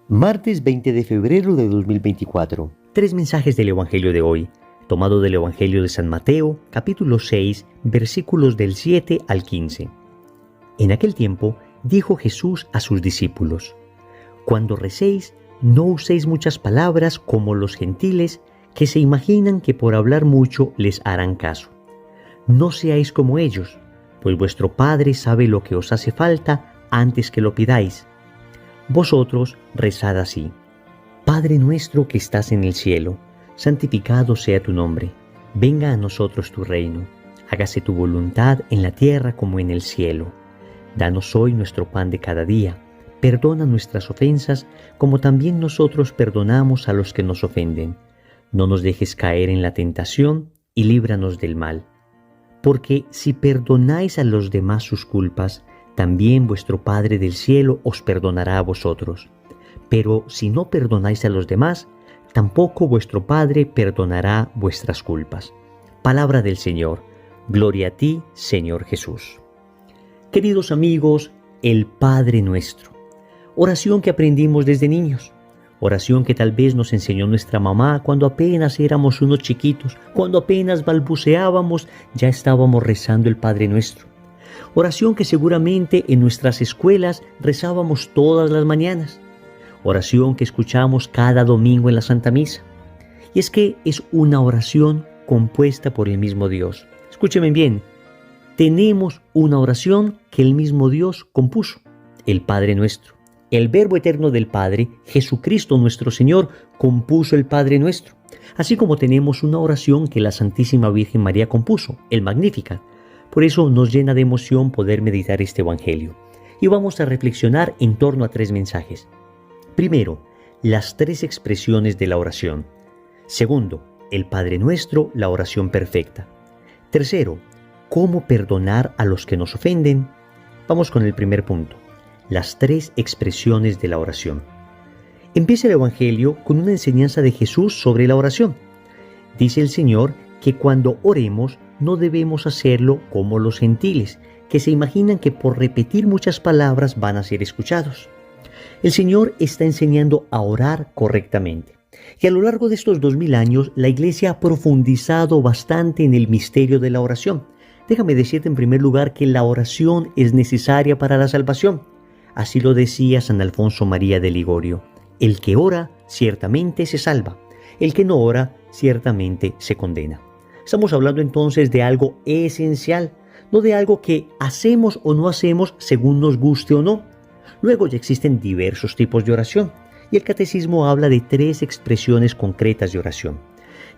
Martes 20 de febrero de 2024. Tres mensajes del Evangelio de hoy, tomado del Evangelio de San Mateo, capítulo 6, versículos del 7 al 15. En aquel tiempo dijo Jesús a sus discípulos: Cuando recéis, no uséis muchas palabras como los gentiles, que se imaginan que por hablar mucho les harán caso. No seáis como ellos, pues vuestro Padre sabe lo que os hace falta antes que lo pidáis. Vosotros rezad así: Padre nuestro que estás en el cielo, santificado sea tu nombre. Venga a nosotros tu reino. Hágase tu voluntad en la tierra como en el cielo. Danos hoy nuestro pan de cada día. Perdona nuestras ofensas, como también nosotros perdonamos a los que nos ofenden. No nos dejes caer en la tentación y líbranos del mal. Porque si perdonáis a los demás sus culpas, también vuestro Padre del cielo os perdonará a vosotros. Pero si no perdonáis a los demás, tampoco vuestro Padre perdonará vuestras culpas. Palabra del Señor. Gloria a ti, Señor Jesús. Queridos amigos, el Padre Nuestro. Oración que aprendimos desde niños. Oración que tal vez nos enseñó nuestra mamá cuando apenas éramos unos chiquitos, cuando apenas balbuceábamos, ya estábamos rezando el Padre Nuestro. Oración que seguramente en nuestras escuelas rezábamos todas las mañanas. Oración que escuchamos cada domingo en la Santa Misa. Y es que es una oración compuesta por el mismo Dios. Escúchenme bien, tenemos una oración que el mismo Dios compuso, el Padre Nuestro. El Verbo eterno del Padre, Jesucristo nuestro Señor, compuso el Padre Nuestro. Así como tenemos una oración que la Santísima Virgen María compuso, el Magnificat. Por eso nos llena de emoción poder meditar este Evangelio. Y vamos a reflexionar en torno a tres mensajes. Primero, las tres expresiones de la oración. Segundo, el Padre Nuestro, la oración perfecta. Tercero, cómo perdonar a los que nos ofenden. Vamos con el primer punto, las tres expresiones de la oración. Empieza el Evangelio con una enseñanza de Jesús sobre la oración. Dice el Señor que cuando oremos no debemos hacerlo como los gentiles, que se imaginan que por repetir muchas palabras van a ser escuchados. El Señor está enseñando a orar correctamente. Y a lo largo de estos 2000 años, la Iglesia ha profundizado bastante en el misterio de la oración. Déjame decirte en primer lugar que la oración es necesaria para la salvación. Así lo decía San Alfonso María de Ligorio: el que ora ciertamente se salva, el que no ora ciertamente se condena. Estamos hablando entonces de algo esencial, no de algo que hacemos o no hacemos según nos guste o no. Luego ya existen diversos tipos de oración y el Catecismo habla de tres expresiones concretas de oración.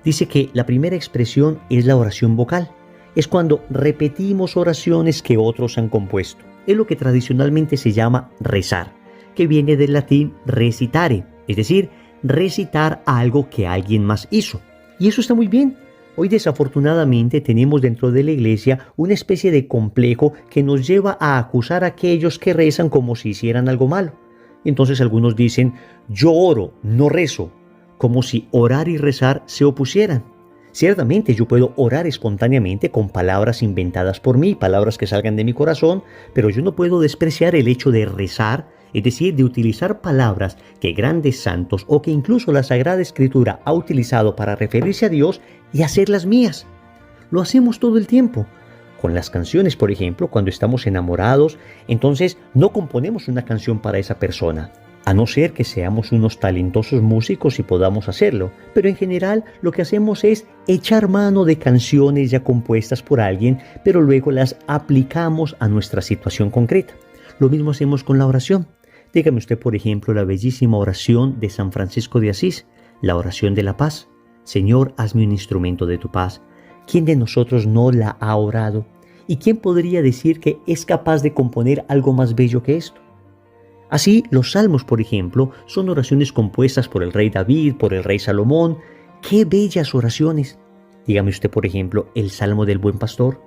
Dice que la primera expresión es la oración vocal. Es cuando repetimos oraciones que otros han compuesto. Es lo que tradicionalmente se llama rezar, que viene del latín recitare, es decir, recitar algo que alguien más hizo. Y eso está muy bien. Hoy desafortunadamente tenemos dentro de la Iglesia una especie de complejo que nos lleva a acusar a aquellos que rezan como si hicieran algo malo. Entonces algunos dicen: yo oro, no rezo, como si orar y rezar se opusieran. Ciertamente yo puedo orar espontáneamente con palabras inventadas por mí, palabras que salgan de mi corazón, pero yo no puedo despreciar el hecho de rezar, es decir, de utilizar palabras que grandes santos o que incluso la Sagrada Escritura ha utilizado para referirse a Dios y hacerlas mías. Lo hacemos todo el tiempo. Con las canciones, por ejemplo, cuando estamos enamorados, entonces no componemos una canción para esa persona, a no ser que seamos unos talentosos músicos y podamos hacerlo. Pero en general lo que hacemos es echar mano de canciones ya compuestas por alguien, pero luego las aplicamos a nuestra situación concreta. Lo mismo hacemos con la oración. Dígame usted, por ejemplo, la bellísima oración de San Francisco de Asís, la oración de la paz. Señor, hazme un instrumento de tu paz. ¿Quién de nosotros no la ha orado? ¿Y quién podría decir que es capaz de componer algo más bello que esto? Así, los salmos, por ejemplo, son oraciones compuestas por el rey David, por el rey Salomón. ¡Qué bellas oraciones! Dígame usted, por ejemplo, el Salmo del Buen Pastor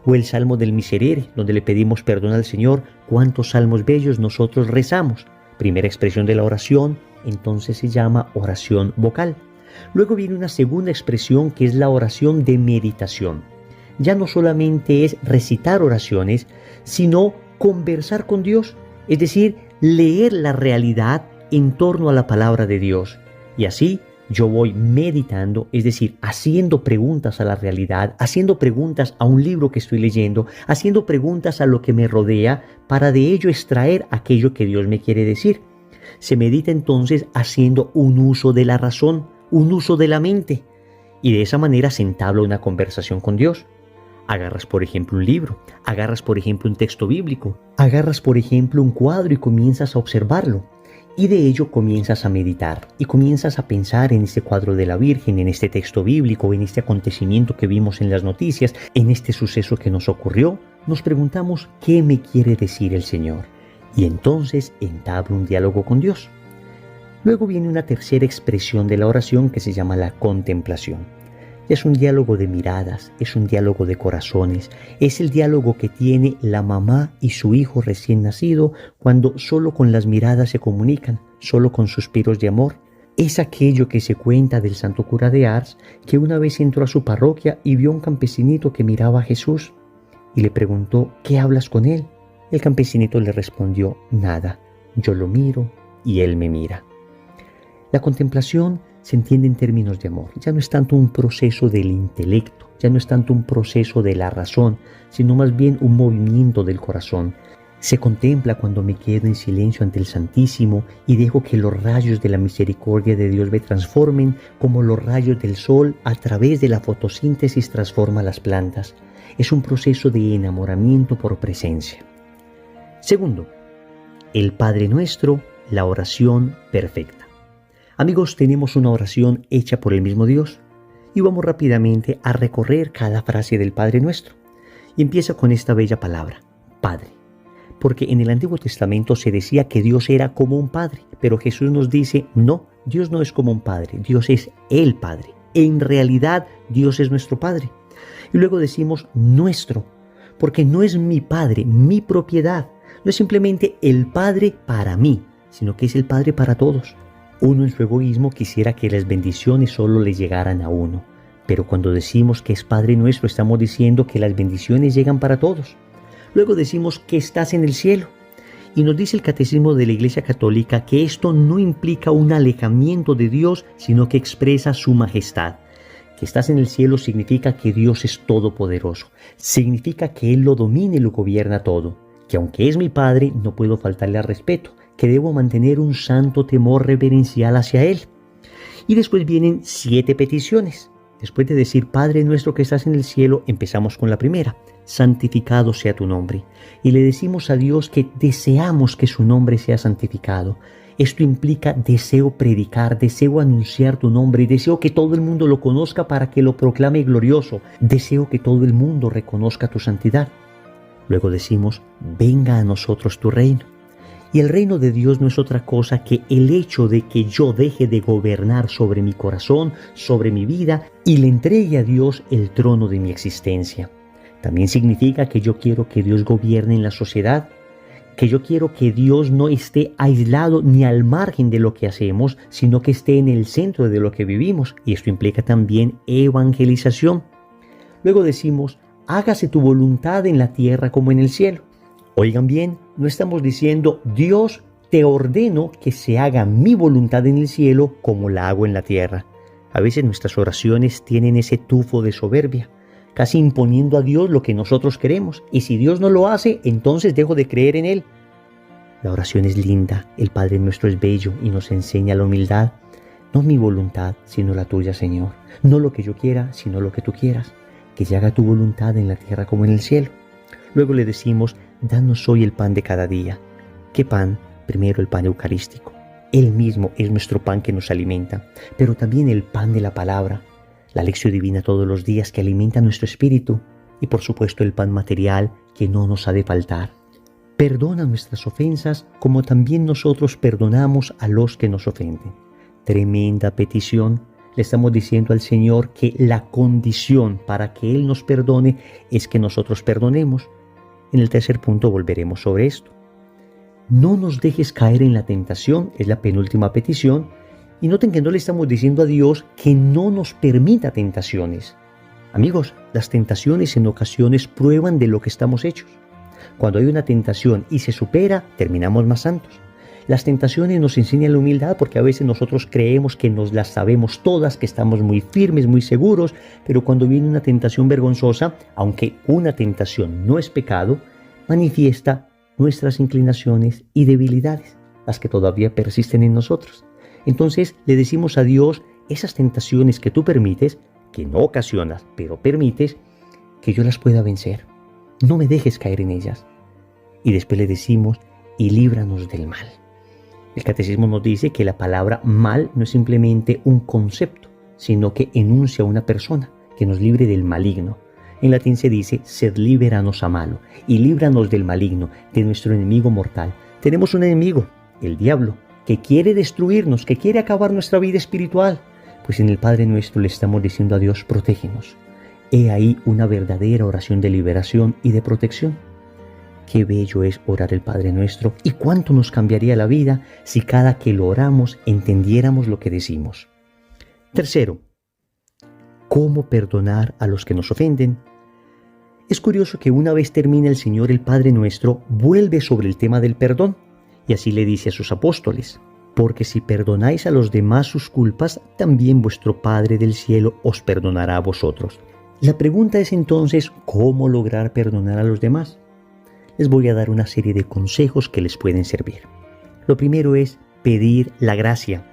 o el Salmo del Miserere, donde le pedimos perdón al Señor. ¿Cuántos salmos bellos nosotros rezamos? Primera expresión de la oración, entonces se llama oración vocal. Luego viene una segunda expresión que es la oración de meditación. Ya no solamente es recitar oraciones, sino conversar con Dios, es decir, leer la realidad en torno a la palabra de Dios. Y así yo voy meditando, es decir, haciendo preguntas a la realidad, haciendo preguntas a un libro que estoy leyendo, haciendo preguntas a lo que me rodea para de ello extraer aquello que Dios me quiere decir. Se medita entonces haciendo un uso de la razón, un uso de la mente, y de esa manera se entabla una conversación con Dios. Agarras, por ejemplo, un libro, agarras, por ejemplo, un texto bíblico, agarras, por ejemplo, un cuadro y comienzas a observarlo. Y de ello comienzas a meditar y comienzas a pensar en este cuadro de la Virgen, en este texto bíblico, en este acontecimiento que vimos en las noticias, en este suceso que nos ocurrió. Nos preguntamos, ¿qué me quiere decir el Señor? Y entonces entablo un diálogo con Dios. Luego viene una tercera expresión de la oración que se llama la contemplación. Es un diálogo de miradas, es un diálogo de corazones, es el diálogo que tiene la mamá y su hijo recién nacido cuando solo con las miradas se comunican, solo con suspiros de amor. Es aquello que se cuenta del santo cura de Ars, que una vez entró a su parroquia y vio a un campesinito que miraba a Jesús y le preguntó, ¿qué hablas con él? El campesinito le respondió, nada, yo lo miro y él me mira. La contemplación se entiende en términos de amor. Ya no es tanto un proceso del intelecto, ya no es tanto un proceso de la razón, sino más bien un movimiento del corazón. Se contempla cuando me quedo en silencio ante el Santísimo y dejo que los rayos de la misericordia de Dios me transformen como los rayos del sol a través de la fotosíntesis transforma las plantas. Es un proceso de enamoramiento por presencia. Segundo, el Padre Nuestro, la oración perfecta. Amigos, tenemos una oración hecha por el mismo Dios y vamos rápidamente a recorrer cada frase del Padre Nuestro. Y empieza con esta bella palabra, Padre. Porque en el Antiguo Testamento se decía que Dios era como un Padre, pero Jesús nos dice, no, Dios no es como un Padre, Dios es el Padre. En realidad, Dios es nuestro Padre. Y luego decimos nuestro, porque no es mi Padre, mi propiedad. No es simplemente el Padre para mí, sino que es el Padre para todos. Uno en su egoísmo quisiera que las bendiciones solo le llegaran a uno, pero cuando decimos que es Padre Nuestro estamos diciendo que las bendiciones llegan para todos. Luego decimos que estás en el cielo y nos dice el Catecismo de la Iglesia Católica que esto no implica un alejamiento de Dios, sino que expresa su majestad. Que estás en el cielo significa que Dios es todopoderoso, significa que Él lo domina y lo gobierna todo, que aunque es mi Padre no puedo faltarle al respeto, que debo mantener un santo temor reverencial hacia Él. Y después vienen 7 peticiones. Después de decir, Padre nuestro que estás en el cielo, empezamos con la primera, santificado sea tu nombre. Y le decimos a Dios que deseamos que su nombre sea santificado. Esto implica deseo predicar, deseo anunciar tu nombre y deseo que todo el mundo lo conozca para que lo proclame glorioso. Deseo que todo el mundo reconozca tu santidad. Luego decimos, venga a nosotros tu reino. Y el reino de Dios no es otra cosa que el hecho de que yo deje de gobernar sobre mi corazón, sobre mi vida y le entregue a Dios el trono de mi existencia. También significa que yo quiero que Dios gobierne en la sociedad, que yo quiero que Dios no esté aislado ni al margen de lo que hacemos, sino que esté en el centro de lo que vivimos. Y esto implica también evangelización. Luego decimos, hágase tu voluntad en la tierra como en el cielo. Oigan bien, no estamos diciendo, Dios, te ordeno que se haga mi voluntad en el cielo como la hago en la tierra. A veces nuestras oraciones tienen ese tufo de soberbia, casi imponiendo a Dios lo que nosotros queremos. Y si Dios no lo hace, entonces dejo de creer en Él. La oración es linda, el Padre Nuestro es bello y nos enseña la humildad. No mi voluntad, sino la tuya, Señor. No lo que yo quiera, sino lo que tú quieras. Que se haga tu voluntad en la tierra como en el cielo. Luego le decimos, danos hoy el pan de cada día. ¿Qué pan? Primero el pan eucarístico. Él mismo es nuestro pan que nos alimenta, pero también el pan de la palabra, la lección divina todos los días que alimenta nuestro espíritu y por supuesto el pan material que no nos ha de faltar. Perdona nuestras ofensas como también nosotros perdonamos a los que nos ofenden. Tremenda petición. Le estamos diciendo al Señor que la condición para que Él nos perdone es que nosotros perdonemos. En el tercer punto volveremos sobre esto. No nos dejes caer en la tentación, es la penúltima petición. Y noten que no le estamos diciendo a Dios que no nos permita tentaciones. Amigos, las tentaciones en ocasiones prueban de lo que estamos hechos. Cuando hay una tentación y se supera, terminamos más santos. Las tentaciones nos enseñan la humildad porque a veces nosotros creemos que nos las sabemos todas, que estamos muy firmes, muy seguros, pero cuando viene una tentación vergonzosa, aunque una tentación no es pecado, manifiesta nuestras inclinaciones y debilidades, las que todavía persisten en nosotros. Entonces le decimos a Dios, esas tentaciones que tú permites, que no ocasionas, pero permites, que yo las pueda vencer. No me dejes caer en ellas. Y después le decimos, y líbranos del mal. El catecismo nos dice que la palabra mal no es simplemente un concepto, sino que enuncia a una persona que nos libre del maligno. En latín se dice, sed liberanos a malo, y líbranos del maligno, de nuestro enemigo mortal. Tenemos un enemigo, el diablo, que quiere destruirnos, que quiere acabar nuestra vida espiritual. Pues en el Padre Nuestro le estamos diciendo a Dios, protégenos. He ahí una verdadera oración de liberación y de protección. Qué bello es orar el Padre Nuestro y cuánto nos cambiaría la vida si cada que lo oramos entendiéramos lo que decimos. Tercero, ¿cómo perdonar a los que nos ofenden? Es curioso que una vez termina el Señor el Padre Nuestro, vuelve sobre el tema del perdón y así le dice a sus apóstoles, porque si perdonáis a los demás sus culpas, también vuestro Padre del cielo os perdonará a vosotros. La pregunta es entonces, ¿cómo lograr perdonar a los demás? Les voy a dar una serie de consejos que les pueden servir. Lo primero es pedir la gracia.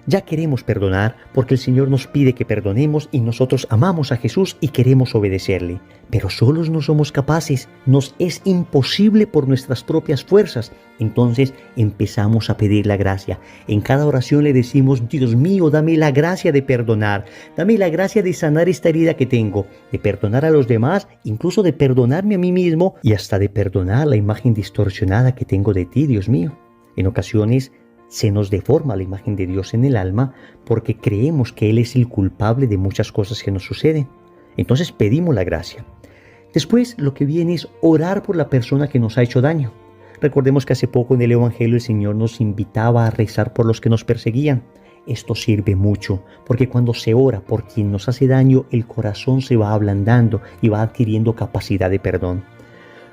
Ya queremos perdonar porque el Señor nos pide que perdonemos y nosotros amamos a Jesús y queremos obedecerle. Pero solos no somos capaces, nos es imposible por nuestras propias fuerzas. Entonces empezamos a pedir la gracia. En cada oración le decimos, Dios mío, dame la gracia de perdonar, dame la gracia de sanar esta herida que tengo, de perdonar a los demás, incluso de perdonarme a mí mismo y hasta de perdonar la imagen distorsionada que tengo de ti, Dios mío. En ocasiones se nos deforma la imagen de Dios en el alma porque creemos que Él es el culpable de muchas cosas que nos suceden. Entonces pedimos la gracia. Después lo que viene es orar por la persona que nos ha hecho daño. Recordemos que hace poco en el Evangelio el Señor nos invitaba a rezar por los que nos perseguían. Esto sirve mucho porque cuando se ora por quien nos hace daño, el corazón se va ablandando y va adquiriendo capacidad de perdón.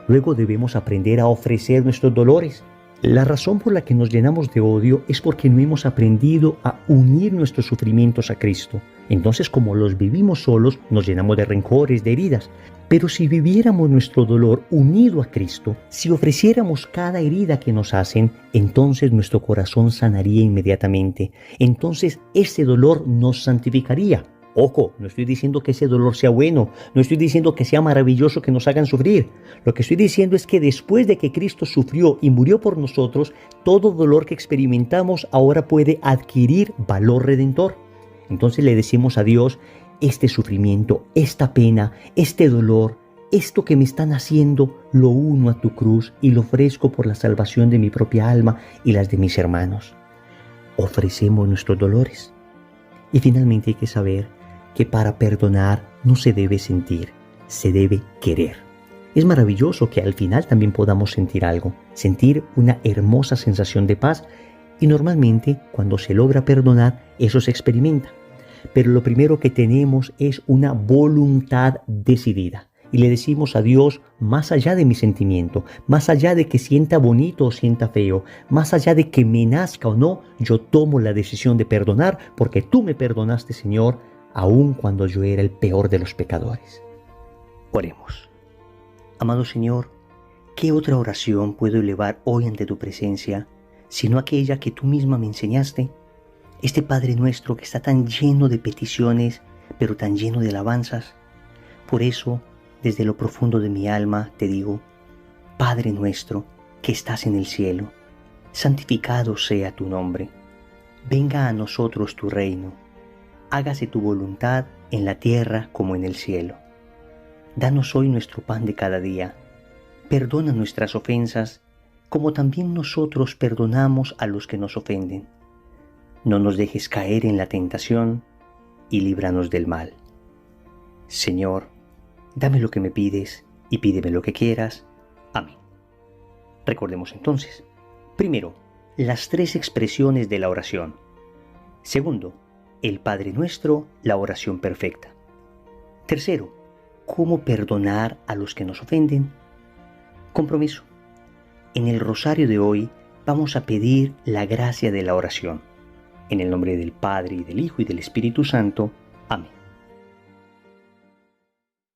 Luego debemos aprender a ofrecer nuestros dolores. La razón por la que nos llenamos de odio es porque no hemos aprendido a unir nuestros sufrimientos a Cristo. Entonces, como los vivimos solos, nos llenamos de rencores, de heridas. Pero si viviéramos nuestro dolor unido a Cristo, si ofreciéramos cada herida que nos hacen, entonces nuestro corazón sanaría inmediatamente. Entonces ese dolor nos santificaría. Ojo, no estoy diciendo que ese dolor sea bueno, no estoy diciendo que sea maravilloso que nos hagan sufrir. Lo que estoy diciendo es que después de que Cristo sufrió y murió por nosotros, todo dolor que experimentamos ahora puede adquirir valor redentor. Entonces le decimos a Dios, este sufrimiento, esta pena, este dolor, esto que me están haciendo, lo uno a tu cruz y lo ofrezco por la salvación de mi propia alma y las de mis hermanos. Ofrecemos nuestros dolores. Y finalmente hay que saber que para perdonar no se debe sentir, se debe querer. Es maravilloso que al final también podamos sentir algo, sentir una hermosa sensación de paz y normalmente cuando se logra perdonar eso se experimenta. Pero lo primero que tenemos es una voluntad decidida y le decimos a Dios, más allá de mi sentimiento, más allá de que sienta bonito o sienta feo, más allá de que me nazca o no, yo tomo la decisión de perdonar porque tú me perdonaste, Señor, aun cuando yo era el peor de los pecadores. Oremos. Amado Señor, ¿qué otra oración puedo elevar hoy ante tu presencia, sino aquella que tú misma me enseñaste? Este Padre Nuestro que está tan lleno de peticiones, pero tan lleno de alabanzas. Por eso, desde lo profundo de mi alma, te digo, Padre Nuestro que estás en el cielo, santificado sea tu nombre. Venga a nosotros tu reino. Hágase tu voluntad en la tierra como en el cielo. Danos hoy nuestro pan de cada día. Perdona nuestras ofensas, como también nosotros perdonamos a los que nos ofenden. No nos dejes caer en la tentación y líbranos del mal. Señor, dame lo que me pides y pídeme lo que quieras. Amén. Recordemos entonces, primero, las 3 expresiones de la oración. Segundo, el Padre Nuestro, la oración perfecta. Tercero, cómo perdonar a los que nos ofenden. Compromiso. En el rosario de hoy, vamos a pedir la gracia de la oración. En el nombre del Padre, y del Hijo, y del Espíritu Santo. Amén.